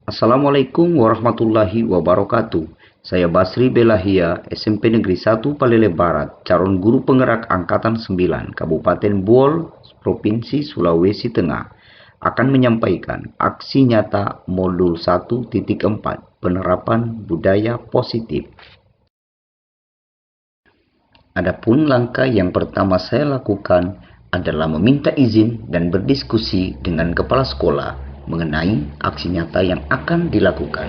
Assalamualaikum warahmatullahi wabarakatuh. Saya Basri Belahia, SMP Negeri 1 Palele Barat, calon guru penggerak Angkatan 9, Kabupaten Buol, Provinsi Sulawesi Tengah, akan menyampaikan aksi nyata modul 1.4 penerapan budaya positif. Adapun langkah yang pertama saya lakukan adalah meminta izin dan berdiskusi dengan kepala sekolah mengenai aksi nyata yang akan dilakukan.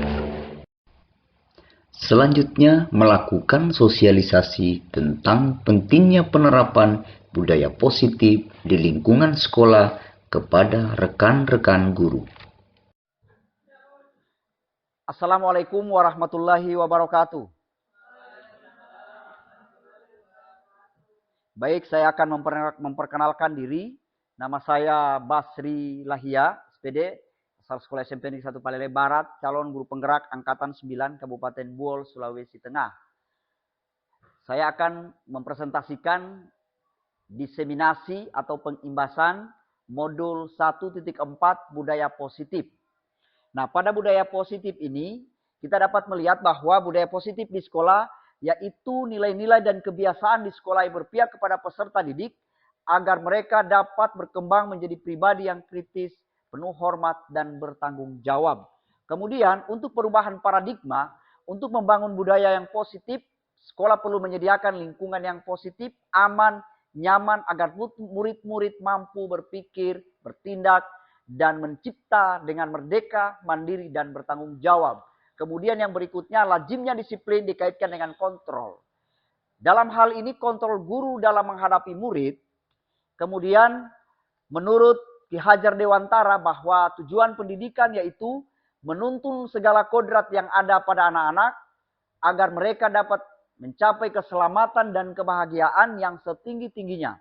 Selanjutnya, melakukan sosialisasi tentang pentingnya penerapan budaya positif di lingkungan sekolah kepada rekan-rekan guru. Assalamualaikum warahmatullahi wabarakatuh. Baik, saya akan memperkenalkan diri. Nama saya Basri Lahia, SPD, asal Sekolah SMP Negeri 1 Palele Barat, calon guru penggerak Angkatan 9 Kabupaten Buol, Sulawesi Tengah. Saya akan mempresentasikan diseminasi atau pengimbasan modul 1.4 budaya positif. Nah, pada budaya positif ini, kita dapat melihat bahwa budaya positif di sekolah yaitu nilai-nilai dan kebiasaan di sekolah yang berpihak kepada peserta didik agar mereka dapat berkembang menjadi pribadi yang kritis, penuh hormat, dan bertanggung jawab. Kemudian untuk perubahan paradigma, untuk membangun budaya yang positif, sekolah perlu menyediakan lingkungan yang positif, aman, nyaman agar murid-murid mampu berpikir, bertindak, dan mencipta dengan merdeka, mandiri, dan bertanggung jawab. Kemudian yang berikutnya, lazimnya disiplin dikaitkan dengan kontrol. Dalam hal ini kontrol guru dalam menghadapi murid. Kemudian menurut Ki Hajar Dewantara bahwa tujuan pendidikan yaitu menuntun segala kodrat yang ada pada anak-anak agar mereka dapat mencapai keselamatan dan kebahagiaan yang setinggi-tingginya,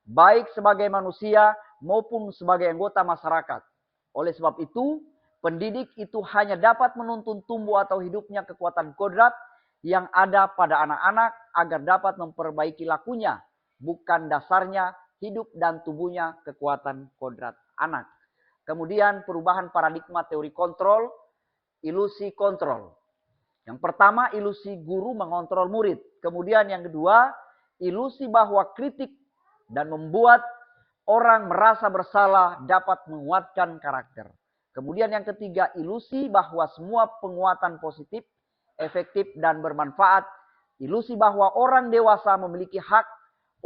baik sebagai manusia maupun sebagai anggota masyarakat. Oleh sebab itu, pendidik itu hanya dapat menuntun tumbuh atau hidupnya kekuatan kodrat yang ada pada anak-anak agar dapat memperbaiki lakunya, bukan dasarnya hidup dan tubuhnya kekuatan kodrat anak. Kemudian perubahan paradigma teori kontrol, ilusi kontrol. Yang pertama, ilusi guru mengontrol murid. Kemudian yang kedua, ilusi bahwa kritik dan membuat orang merasa bersalah dapat menguatkan karakter. Kemudian yang ketiga, ilusi bahwa semua penguatan positif, efektif, dan bermanfaat. Ilusi bahwa orang dewasa memiliki hak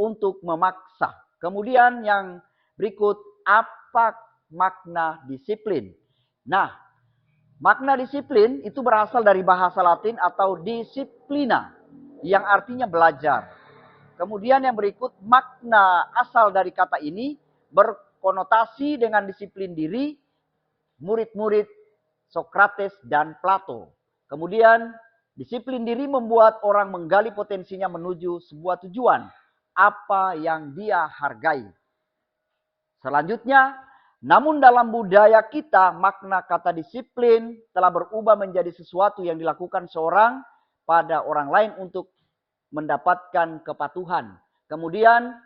untuk memaksa. Kemudian yang berikut, apa makna disiplin? Nah, makna disiplin itu berasal dari bahasa Latin atau disiplina, yang artinya belajar. Kemudian yang berikut, makna asal dari kata ini berkonotasi dengan disiplin diri, murid-murid Sokrates dan Plato. Kemudian disiplin diri membuat orang menggali potensinya menuju sebuah tujuan, apa yang dia hargai. Selanjutnya, namun dalam budaya kita makna kata disiplin telah berubah menjadi sesuatu yang dilakukan seorang pada orang lain untuk mendapatkan kepatuhan. Kemudian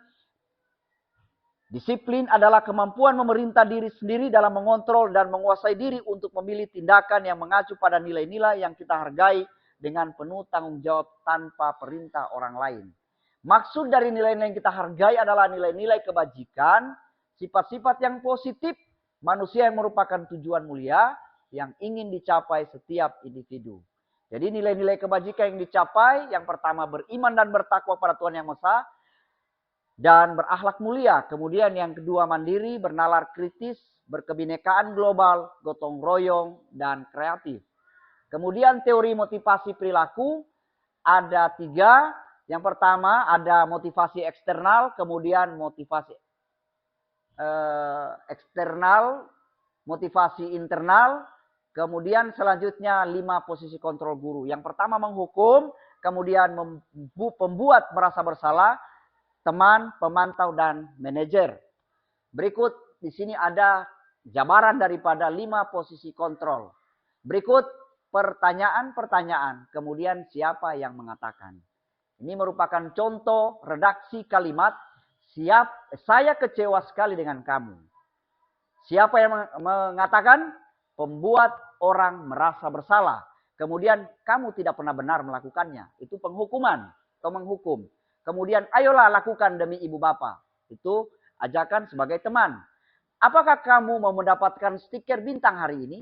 disiplin adalah kemampuan memerintah diri sendiri dalam mengontrol dan menguasai diri untuk memilih tindakan yang mengacu pada nilai-nilai yang kita hargai dengan penuh tanggung jawab tanpa perintah orang lain. Maksud dari nilai-nilai yang kita hargai adalah nilai-nilai kebajikan, sifat-sifat yang positif, manusia yang merupakan tujuan mulia yang ingin dicapai setiap individu. Jadi nilai-nilai kebajikan yang dicapai, yang pertama beriman dan bertakwa pada Tuhan Yang Maha Esa, dan berakhlak mulia. Kemudian yang kedua mandiri, bernalar kritis, berkebinekaan global, gotong royong, dan kreatif. Kemudian teori motivasi perilaku ada 3. Yang pertama ada motivasi eksternal, kemudian motivasi eksternal, motivasi internal, kemudian selanjutnya 5 posisi kontrol guru. Yang pertama menghukum, kemudian membuat merasa bersalah, teman, pemantau, dan manajer. Berikut di sini ada jabaran daripada 5 posisi kontrol. Berikut pertanyaan-pertanyaan, kemudian siapa yang mengatakan. Ini merupakan contoh redaksi kalimat, saya kecewa sekali dengan kamu. Siapa yang mengatakan? Pembuat orang merasa bersalah. Kemudian kamu tidak pernah benar melakukannya. Itu penghukuman atau menghukum. Kemudian ayolah lakukan demi ibu bapa. Itu ajakan sebagai teman. Apakah kamu mau mendapatkan stiker bintang hari ini?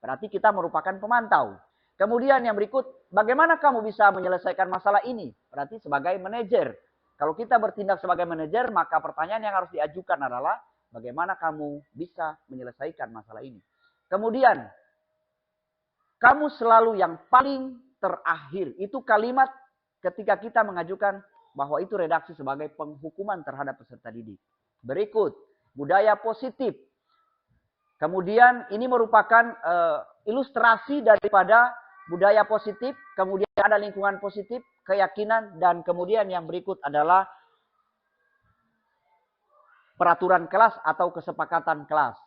Berarti kita merupakan pemantau. Kemudian yang berikut, bagaimana kamu bisa menyelesaikan masalah ini? Berarti sebagai manajer. Kalau kita bertindak sebagai manajer, maka pertanyaan yang harus diajukan adalah, bagaimana kamu bisa menyelesaikan masalah ini? Kemudian, kamu selalu yang paling terakhir. Itu kalimat ketika kita mengajukan bahwa itu redaksi sebagai penghukuman terhadap peserta didik. Berikut, budaya positif. Kemudian ini merupakan ilustrasi daripada budaya positif. Kemudian ada lingkungan positif, keyakinan, dan kemudian yang berikut adalah peraturan kelas atau kesepakatan kelas.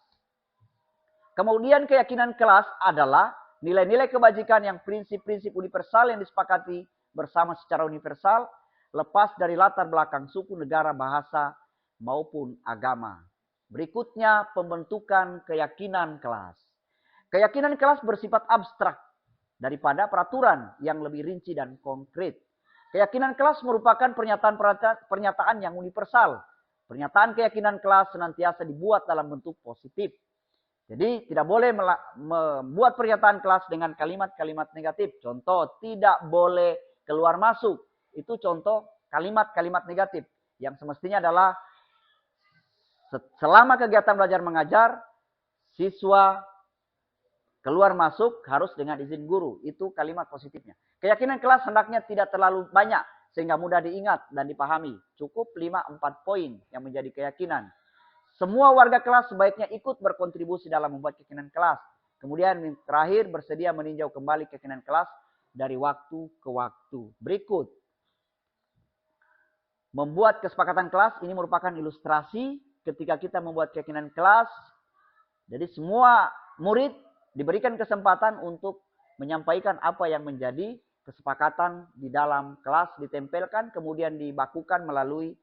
Kemudian keyakinan kelas adalah nilai-nilai kebajikan yang prinsip-prinsip universal yang disepakati bersama secara universal, lepas dari latar belakang suku, negara, bahasa, maupun agama. Berikutnya pembentukan keyakinan kelas. Keyakinan kelas bersifat abstrak daripada peraturan yang lebih rinci dan konkret. Keyakinan kelas merupakan pernyataan yang universal. Pernyataan keyakinan kelas senantiasa dibuat dalam bentuk positif. Jadi tidak boleh membuat pernyataan kelas dengan kalimat-kalimat negatif. Contoh, tidak boleh keluar masuk. Itu contoh kalimat-kalimat negatif. Yang semestinya adalah selama kegiatan belajar mengajar, siswa keluar masuk harus dengan izin guru. Itu kalimat positifnya. Keyakinan kelas hendaknya tidak terlalu banyak sehingga mudah diingat dan dipahami. Cukup 5-4 poin yang menjadi keyakinan. Semua warga kelas sebaiknya ikut berkontribusi dalam membuat keyakinan kelas. Kemudian terakhir bersedia meninjau kembali keyakinan kelas dari waktu ke waktu. Berikut. Membuat kesepakatan kelas ini merupakan ilustrasi ketika kita membuat keyakinan kelas. Jadi semua murid diberikan kesempatan untuk menyampaikan apa yang menjadi kesepakatan di dalam kelas, ditempelkan, kemudian dibakukan melalui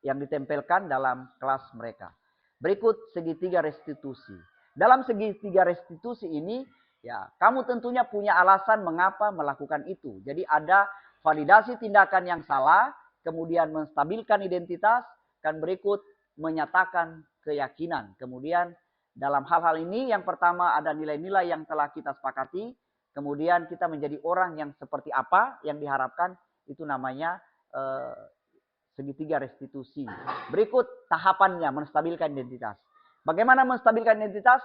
yang ditempelkan dalam kelas mereka. Berikut segitiga restitusi. Dalam segitiga restitusi ini, ya kamu tentunya punya alasan mengapa melakukan itu. Jadi ada validasi tindakan yang salah, kemudian menstabilkan identitas, dan berikut menyatakan keyakinan. Kemudian dalam hal-hal ini yang pertama ada nilai-nilai yang telah kita sepakati. Kemudian kita menjadi orang yang seperti apa yang diharapkan, itu namanya segitiga restitusi. Berikut tahapannya menstabilkan identitas. Bagaimana menstabilkan identitas?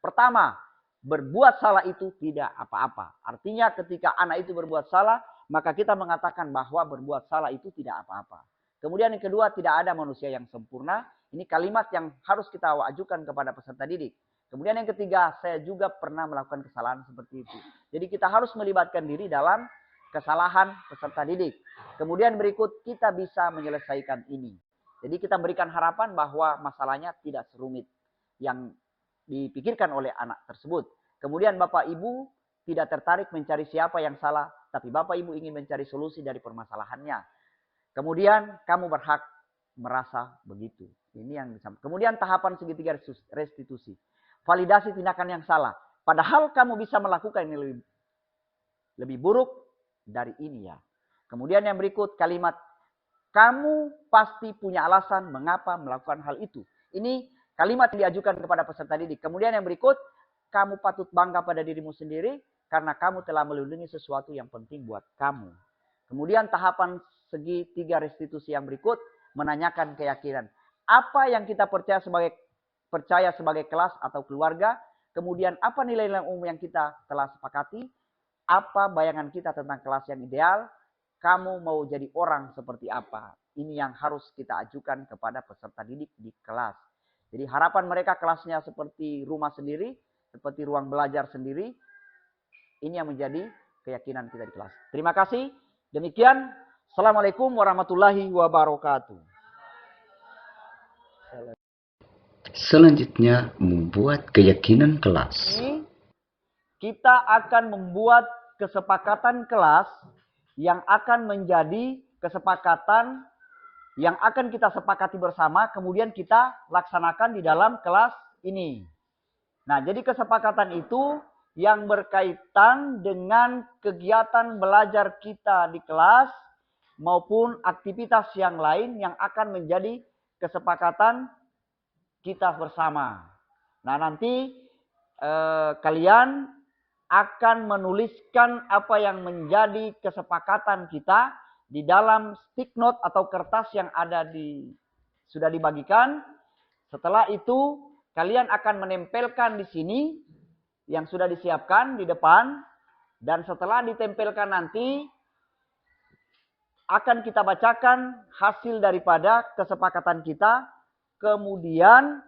Pertama, berbuat salah itu tidak apa-apa. Artinya ketika anak itu berbuat salah, maka kita mengatakan bahwa berbuat salah itu tidak apa-apa. Kemudian yang kedua, tidak ada manusia yang sempurna. Ini kalimat yang harus kita ajukan kepada peserta didik. Kemudian yang ketiga, saya juga pernah melakukan kesalahan seperti itu. Jadi kita harus melibatkan diri dalam kesalahan peserta didik. Kemudian berikut, kita bisa menyelesaikan ini. Jadi kita berikan harapan bahwa masalahnya tidak serumit yang dipikirkan oleh anak tersebut. Kemudian Bapak Ibu tidak tertarik mencari siapa yang salah, tapi Bapak Ibu ingin mencari solusi dari permasalahannya. Kemudian kamu berhak merasa begitu. Ini yang disampaikan. Kemudian tahapan segitiga restitusi. Validasi tindakan yang salah. Padahal kamu bisa melakukan ini lebih buruk dari ini ya. Kemudian yang berikut kalimat, kamu pasti punya alasan mengapa melakukan hal itu. Ini kalimat yang diajukan kepada peserta didik. Kemudian yang berikut, kamu patut bangga pada dirimu sendiri karena kamu telah melindungi sesuatu yang penting buat kamu. Kemudian tahapan segitiga restitusi yang berikut, menanyakan keyakinan. Apa yang kita percaya sebagai kelas atau keluarga, kemudian apa nilai-nilai umum yang kita telah sepakati, apa bayangan kita tentang kelas yang ideal, kamu mau jadi orang seperti apa. Ini yang harus kita ajukan kepada peserta didik di kelas. Jadi harapan mereka kelasnya seperti rumah sendiri, seperti ruang belajar sendiri. Ini yang menjadi keyakinan kita di kelas. Terima kasih. Demikian. Assalamualaikum warahmatullahi wabarakatuh. Selanjutnya, membuat keyakinan kelas. Kita akan membuat kesepakatan kelas yang akan menjadi kesepakatan yang akan kita sepakati bersama, kemudian kita laksanakan di dalam kelas ini. Nah, jadi kesepakatan itu yang berkaitan dengan kegiatan belajar kita di kelas maupun aktivitas yang lain yang akan menjadi kesepakatan kita bersama. Nah, nanti kalian akan menuliskan apa yang menjadi kesepakatan kita di dalam stick note atau kertas yang ada sudah dibagikan. Setelah itu kalian akan menempelkan di sini yang sudah disiapkan di depan, dan setelah ditempelkan nanti akan kita bacakan hasil daripada kesepakatan kita, kemudian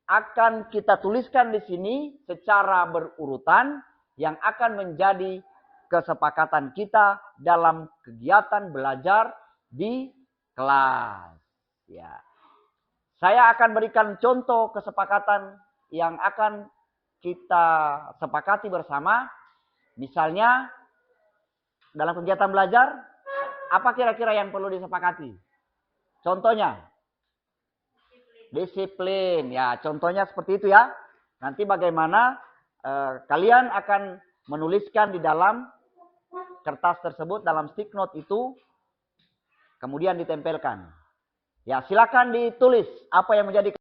akan kita tuliskan di sini secara berurutan yang akan menjadi kesepakatan kita dalam kegiatan belajar di kelas. Ya. Saya akan berikan contoh kesepakatan yang akan kita sepakati bersama. Misalnya dalam kegiatan belajar, apa kira-kira yang perlu disepakati? Contohnya, disiplin. Ya, contohnya seperti itu ya. Nanti bagaimana kalian akan menuliskan di dalam kertas tersebut, dalam stick note itu, kemudian ditempelkan. Ya, silakan ditulis apa yang menjadi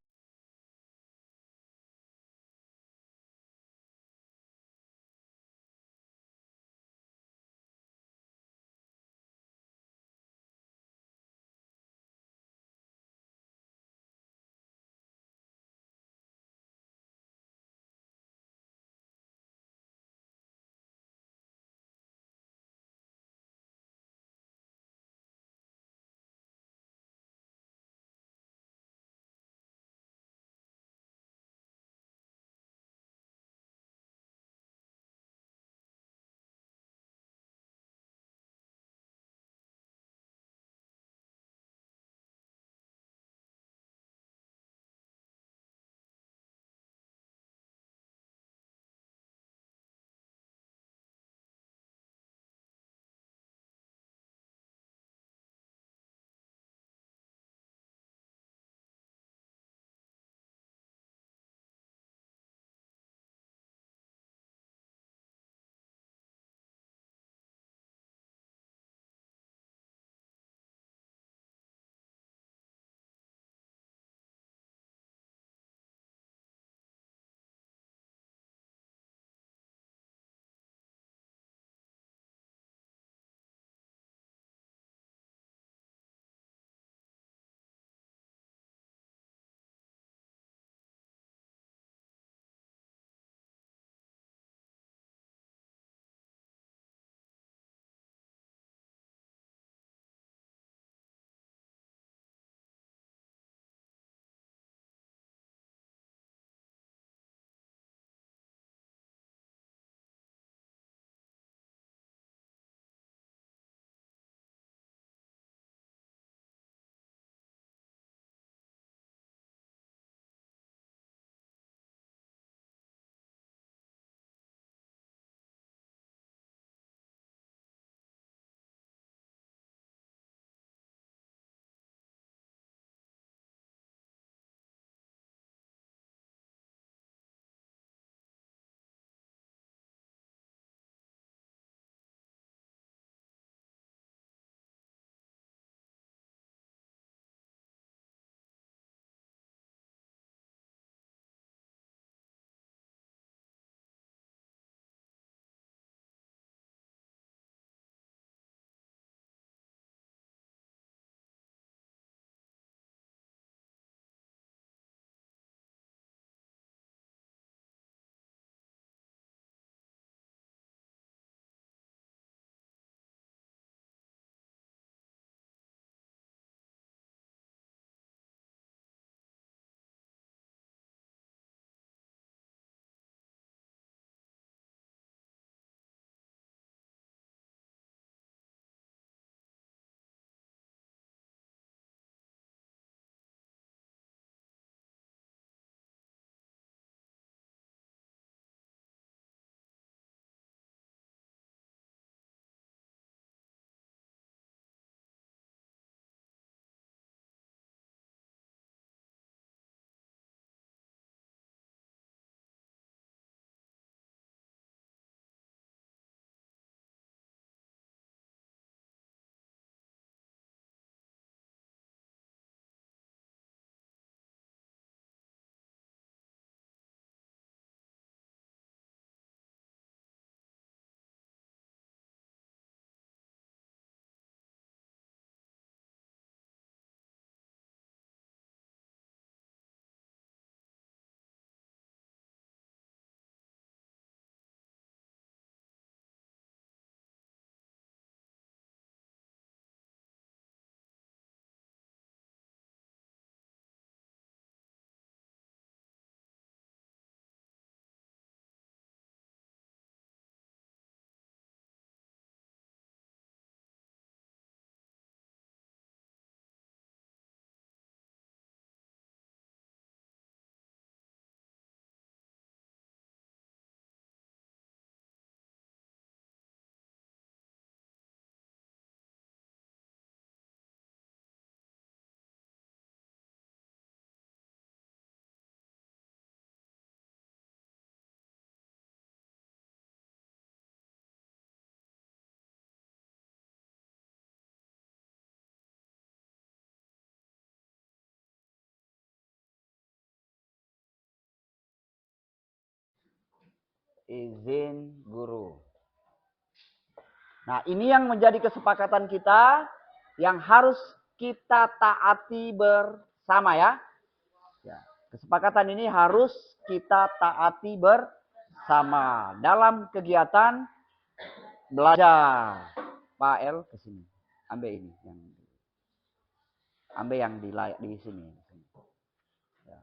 izin guru. Nah, ini yang menjadi kesepakatan kita yang harus kita taati bersama ya. Kesepakatan ini harus kita taati bersama dalam kegiatan belajar. Pak El ke sini. Ambil ini yang di sini. Ya.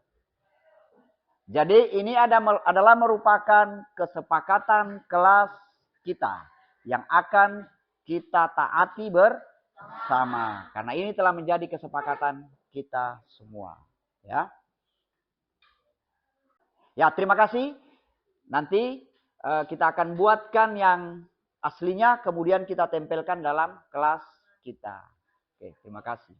Jadi ini adalah merupakan kesepakatan kelas kita yang akan kita taati bersama. Karena ini telah menjadi kesepakatan kita semua, ya. Ya, terima kasih. Nanti kita akan buatkan yang aslinya, kemudian kita tempelkan dalam kelas kita. Oke, terima kasih.